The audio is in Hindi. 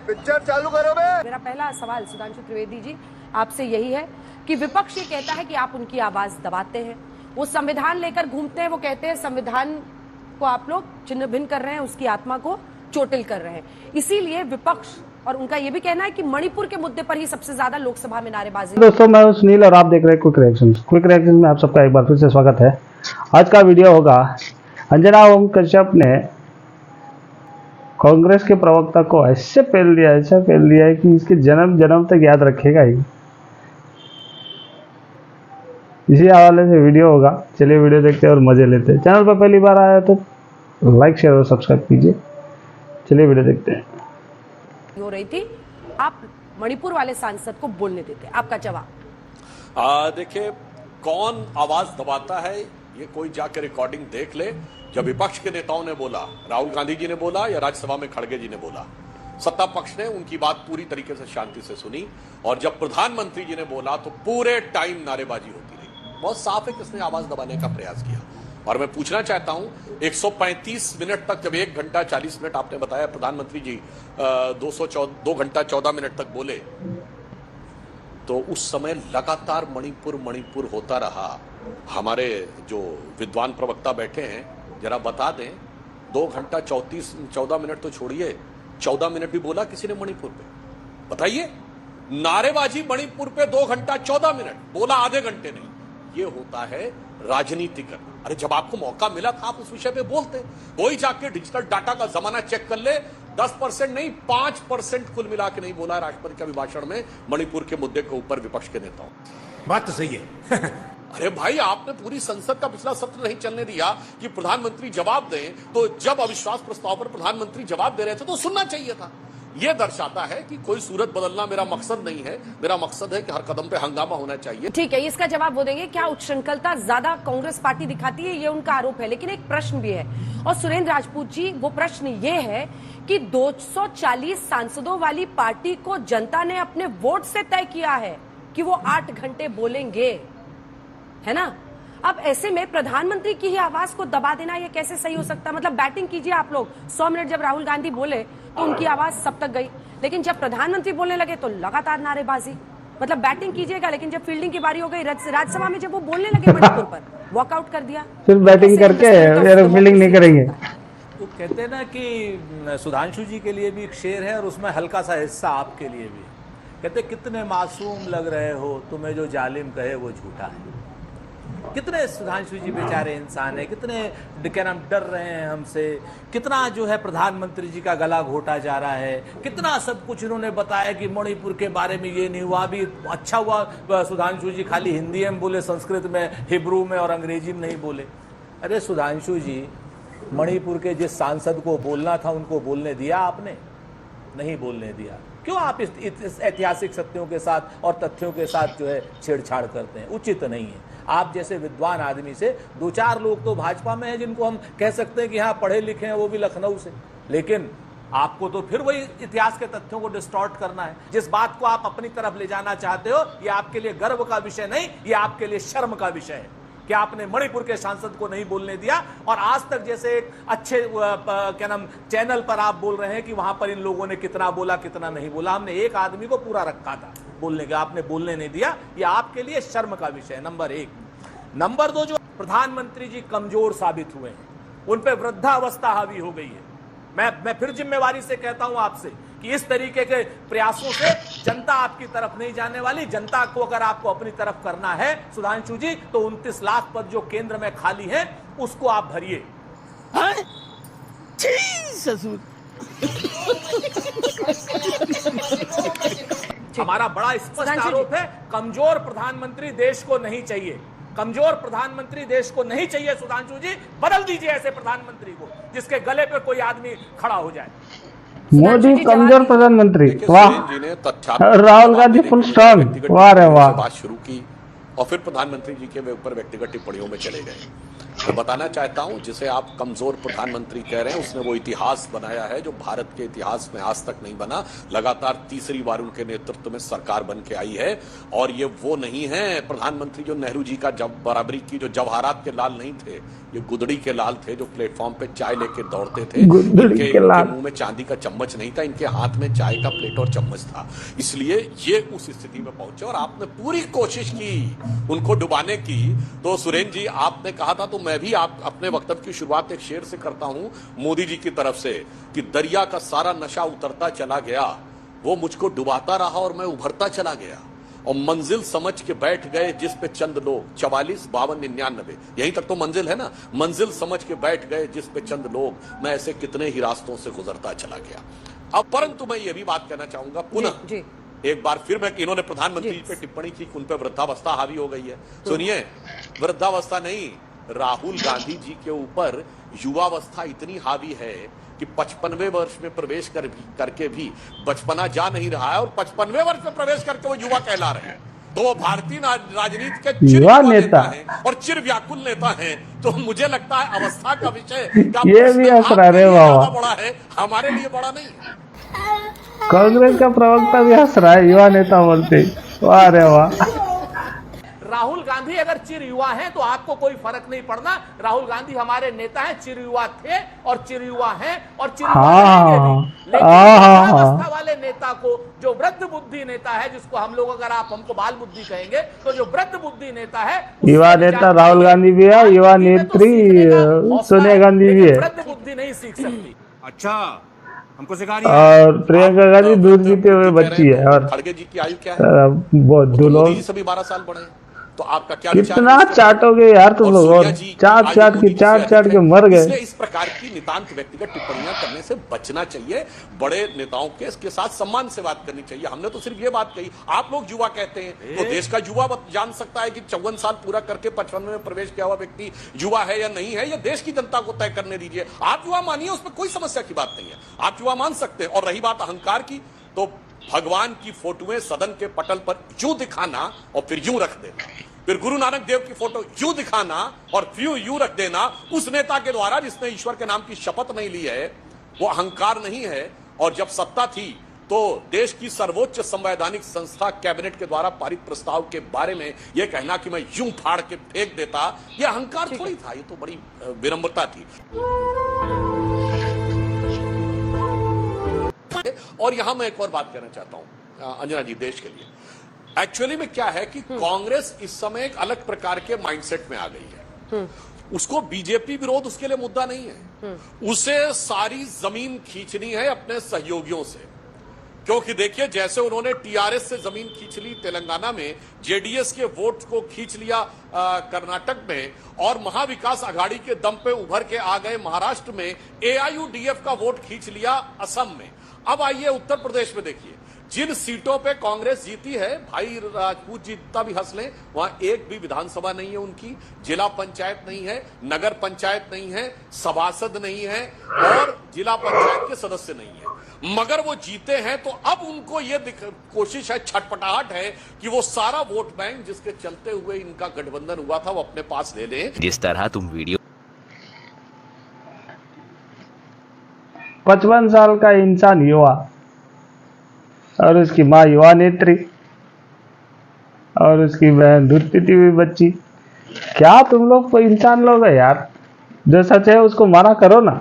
पिक्चर चालू करो बे। मेरा पहला सवाल सुधांशु त्रिवेदी जी आपसे यही है कि विपक्ष ये कहता है कि आप उनकी आवाज दबाते हैं, वो संविधान लेकर घूमते हैं, वो कहते हैं संविधान को आप लोग छिन्न भिन्न कर रहे हैं, उसकी आत्मा को चोटिल कर रहे हैं। इसीलिए विपक्ष और उनका ये भी कहना है कि मणिपुर के मुद्दे पर ही सबसे ज्यादा लोकसभा में नारेबाजी। दोस्तों मैं हूं सुनील और आप देख रहे हैं क्विक रिएक्शन में आप सबका एक बार फिर से स्वागत है। आज का वीडियो होगा अंजना ओम कश्यप ने कांग्रेस के प्रवक्ता को ऐसे पेल दिया है कि इसके जन्म जन्म तक याद रखेगा ही। इसी हवाले से वीडियो होगा, चलिए वीडियो देखते हैं और मजे लेते हैं। चैनल पर पहली बार आया तो लाइक शेयर और सब्सक्राइब कीजिए। चलिए वीडियो देखते हैं। हो रही थी, आप मणिपुर वाले सांसद को बोलने देते, आपका जवाब? देखिए, कौन आवाज दबाता है ये कोई जाकर रिकॉर्डिंग देख ले। जब विपक्ष के नेताओं ने बोला, राहुल गांधी जी ने बोला या राज्यसभा में खड़गे जी ने बोला, सत्ता पक्ष ने उनकी बात पूरी तरीके से शांति से सुनी। और जब प्रधानमंत्री जी ने बोला तो पूरे टाइम नारेबाजी होती रही। बहुत साफ है किसने आवाज दबाने का प्रयास किया। और मैं पूछना चाहता हूं, 135 मिनट तक, जब 1 घंटा 40 मिनट आपने बताया प्रधानमंत्री जी 2 घंटा 14 मिनट तक बोले, तो उस समय लगातार मणिपुर होता रहा। हमारे जो विद्वान प्रवक्ता बैठे हैं जरा बता दें, 2 घंटा 14 मिनट तो छोड़िए, 14 मिनट भी बोला किसी ने मणिपुर पे? बताइए, नारेबाजी मणिपुर पे 2 घंटा 14 मिनट बोला, आधे घंटे नहीं। ये होता है राजनीति करना। अरे जब आपको मौका मिला था आप उस विषय पे बोलते। कोई जाके डिजिटल डाटा का जमाना चेक कर ले, 10% नहीं 5% कुल मिला के नहीं बोला राष्ट्रपति के अभिभाषण में मणिपुर के मुद्दे के ऊपर विपक्ष के नेताओं। बात तो सही है। अरे भाई, आपने पूरी संसद का पिछला सत्र नहीं चलने दिया कि प्रधानमंत्री जवाब दें। तो जब अविश्वास प्रस्ताव पर प्रधानमंत्री जवाब दे रहे थे तो सुनना चाहिए था। यह दर्शाता है कि कोई सूरत बदलना मेरा मकसद नहीं है। मेरा मकसद है कि हर कदम पे हंगामा होना चाहिए। ठीक है, इसका जवाब वो देंगे। क्या उच्छृंखलता ज्यादा कांग्रेस पार्टी दिखाती है, ये उनका आरोप है। लेकिन एक प्रश्न भी है, और सुरेंद्र राजपूत जी, वो प्रश्न ये है कि 240 सांसदों वाली पार्टी को जनता ने अपने वोट से तय किया है कि वो 8 घंटे बोलेंगे, है ना? अब ऐसे में प्रधानमंत्री की ही आवाज को दबा देना ये कैसे सही हो सकता है? मतलब बैटिंग कीजिए आप लोग, 100 मिनट जब राहुल गांधी बोले तो उनकी आवाज सब तक गई, लेकिन जब प्रधानमंत्री बोलने लगे तो लगातार नारेबाजी। मतलब बैटिंग कीजिएगा, लेकिन जब फील्डिंग की बारी हो गई, राज्यसभा में जब वो बोलने लगे मणिपुर पर, वॉकआउट कर दिया। सिर्फ बैटिंग करके फील्डिंग नहीं करेंगे। वो कहते हैं ना कि सुधांशु जी के लिए भी एक शेर है और उसमें हल्का सा हिस्सा आपके लिए भी। कहते कितने मासूम लग रहे हो, तुम्हें जो जालिम कहे वो झूठा है। कितने सुधांशु जी बेचारे इंसान है, कितने क्या नाम डर रहे हैं हमसे, कितना जो है प्रधानमंत्री जी का गला घोटा जा रहा है, कितना सब कुछ इन्होंने बताया कि मणिपुर के बारे में ये नहीं हुआ। अभी अच्छा हुआ सुधांशु जी खाली हिंदी में बोले, संस्कृत में, हिब्रू में और अंग्रेजी में नहीं बोले। अरे सुधांशु जी, मणिपुर के जिस सांसद को बोलना था उनको बोलने दिया आपने? नहीं बोलने दिया। क्यों आप इस ऐतिहासिक सत्यों के साथ और तथ्यों के साथ जो है छेड़छाड़ करते हैं? उचित नहीं है। आप जैसे विद्वान आदमी से 2-4 लोग तो भाजपा में हैं जिनको हम कह सकते हैं कि हाँ पढ़े लिखे हैं, वो भी लखनऊ से, लेकिन आपको तो फिर वही इतिहास के तथ्यों को डिस्टॉर्ट करना है। जिस बात को आप अपनी तरफ ले जाना चाहते हो, ये आपके लिए गर्व का विषय नहीं, ये आपके लिए शर्म का विषय है कि आपने मणिपुर के सांसद को नहीं बोलने दिया। और आज तक जैसे एक अच्छे क्या नाम चैनल पर आप बोल रहे हैं कि वहां पर इन लोगों ने कितना बोला कितना नहीं बोला, हमने एक आदमी को पूरा रखा था बोलने का, आपने बोलने नहीं दिया। ये आपके लिए शर्म का विषय है, नंबर 1। नंबर 2, जो प्रधानमंत्री जी कमजोर साबित हुए हैं, उन पर वृद्धावस्था हावी हो गई है। मैं फिर जिम्मेवारी से कहता हूं आपसे कि इस तरीके के प्रयासों से जनता आपकी तरफ नहीं जाने वाली। जनता को अगर आपको अपनी तरफ करना है सुधांशु जी, तो 29 लाख पद जो केंद्र में खाली है उसको आप भरिए। हमारा बड़ा स्पष्ट आरोप है, कमजोर प्रधानमंत्री देश को नहीं चाहिए। कमजोर प्रधानमंत्री देश को नहीं चाहिए। सुधांशु जी, बदल दीजिए ऐसे प्रधानमंत्री को जिसके गले पे कोई आदमी खड़ा हो जाए। मोदी कमजोर प्रधानमंत्री, वाह। राहुल गांधी फुल स्ट्रांग, वाह रे वाह। बात शुरू की और फिर प्रधानमंत्री जी के ऊपर व्यक्तिगत टिप्पणियों में चले गए। मैं बताना चाहता हूं, जिसे आप कमजोर प्रधानमंत्री कह रहे हैं, उसने वो इतिहास बनाया है जो भारत के इतिहास में आज तक नहीं बना। लगातार तीसरी बार उनके नेतृत्व में सरकार बन के आई है, और ये वो नहीं है प्रधानमंत्री जो नेहरू जी का जब बराबरी की, जो जवाहरात के लाल नहीं थे, ये गुदड़ी के लाल थे, जो प्लेटफॉर्म पे चाय लेके दौड़ते थे। इनके मुंह में चांदी का चम्मच नहीं था, इनके हाथ में चाय का प्लेट और चम्मच था। इसलिए ये उस स्थिति में पहुंचे, और आपने पूरी कोशिश की उनको डुबाने की। तो सुरेंद्र जी, आपने कहा था, तो मैं भी आप अपने वक्तव्य की शुरुआत एक शेर से करता हूं मोदी जी की तरफ से, कि दरिया का सारा नशा उतरता चला गया, वो मुझको डुबाता रहा और मैं उभरता चला गया, और मंजिल समझ के बैठ गए जिस पे चंद लोग, 44, 52, 99, यहीं तक तो मंजिल है ना। मंजिल समझ के बैठ गए जिस पे चंद लोग, मैं ऐसे कितने ही रास्तों से गुजरता चला गया। अब परंतु मैं ये भी बात कहना चाहूंगा पुनः जी। एक बार फिर, मैं इन्होंने प्रधानमंत्री जी पे टिप्पणी की, उन पे वृद्धावस्था हावी हो गई है। सुनिए, वृद्धावस्था नहीं, राहुल गांधी जी के ऊपर युवावस्था इतनी हावी है कि 55वें वर्ष में प्रवेश करके भी बचपना जा नहीं रहा है, और 55वें वर्ष में प्रवेश करके वो युवा कहला रहे हैं। तो वो भारतीय राजनीति के चिर युवा नेता हैं और चिर व्याकुल नेता हैं। तो मुझे लगता है अवस्था का विषय ये भी असर है, बाबा बड़ा है, हमारे लिए बड़ा नहीं है। कांग्रेस का प्रवक्ता भी हंस रहा है, युवा नेता बोलते। वाह रे वाह। राहुल गांधी अगर चिर युवा हैं तो आपको कोई फर्क नहीं पड़ना। राहुल गांधी हमारे नेता हैं, चिर युवा थे और चिर युवा हैं और चिर युवा रहेंगे भी। लेकिन वृद्धावस्था वाले नेता को, जो वृद्ध बुद्धि नेता है, जिसको हम लोग, अगर आप हमको बाल बुद्धि कहेंगे, तो जो वृद्ध बुद्धि नेता है, युवा नेता राहुल गांधी भी है, युवा नेत्री सोनिया गांधी भी है, वृद्ध बुद्धि नहीं सीख सकती। अच्छा, हमको सिखा रही है। और प्रियंका गांधी दूध पीते हुए बच्ची है, और खड़गे जी की आयु क्या है? बहुत दुलो मोदी जी से भी 12 साल बड़े हैं। तो आपका क्या विचार कितना है? चाटोगे यार तुम लोग, और चाट के मर गए। इसलिए इस प्रकार की नितांत व्यक्तिगत टिप्पणियां करने से बचना चाहिए। बड़े नेताओं के साथ सम्मान से बात करनी चाहिए। हमने तो सिर्फ ये बात कही, आप लोग युवा कहते हैं, तो देश का युवा जान सकता है कि 54 साल पूरा करके 55 में प्रवेश किया हुआ व्यक्ति युवा है या नहीं है, यह देश की जनता को तय करने दीजिए। आप युवा मानिए, उसमें कोई समस्या की बात नहीं है, आप युवा मान सकते हैं। और रही बात अहंकार की, तो भगवान की फोटोएं सदन के पटल पर यूं दिखाना और फिर यूं रख देना, फिर गुरु नानक देव की फोटो यूं दिखाना और फिर यूं रख देना, उस नेता के द्वारा जिसने ईश्वर के नाम की शपथ नहीं ली है, वो अहंकार नहीं है। और जब सत्ता थी तो देश की सर्वोच्च संवैधानिक संस्था कैबिनेट के द्वारा पारित प्रस्ताव के बारे में यह कहना कि मैं यूं फाड़ के फेंक देता, यह अहंकार थोड़ी था, ये तो बड़ी विनम्रता थी। और यहां मैं एक और बात कहना चाहता हूं अंजना जी, देश के लिए एक्चुअली में क्या है कि कांग्रेस इस समय एक अलग प्रकार के माइंडसेट में आ गई है। उसको बीजेपी विरोध उसके लिए मुद्दा नहीं है, उसे सारी जमीन खींचनी है अपने सहयोगियों से। क्योंकि देखिए, जैसे उन्होंने टीआरएस से जमीन खींच ली तेलंगाना में, जेडीएस के वोट को खींच लिया कर्नाटक में, और महाविकास आघाड़ी के दम पे उभर के आ गए महाराष्ट्र में, एआईयूडीएफ का वोट खींच लिया असम में। अब आइए उत्तर प्रदेश में देखिए, जिन सीटों पे कांग्रेस जीती है, भाई राजपूत जी जितना भी हंस लें, वहां एक भी विधानसभा नहीं है उनकी, जिला पंचायत नहीं है, नगर पंचायत नहीं है, सभासद नहीं है और जिला पंचायत के सदस्य नहीं है, मगर वो जीते हैं। तो अब उनको ये कोशिश है, छटपटाहट है कि वो सारा वोट बैंक जिसके चलते हुए इनका गठबंधन हुआ था वो अपने पास ले लें। जिस तरह तुम वीडियो 55 साल का इंसान युवा, और उसकी माँ युवा नेत्री, और उसकी बहन दूध पीती हुई बच्ची। क्या तुम लोग को इंसान लोग है यार? जो सच है उसको माना करो ना।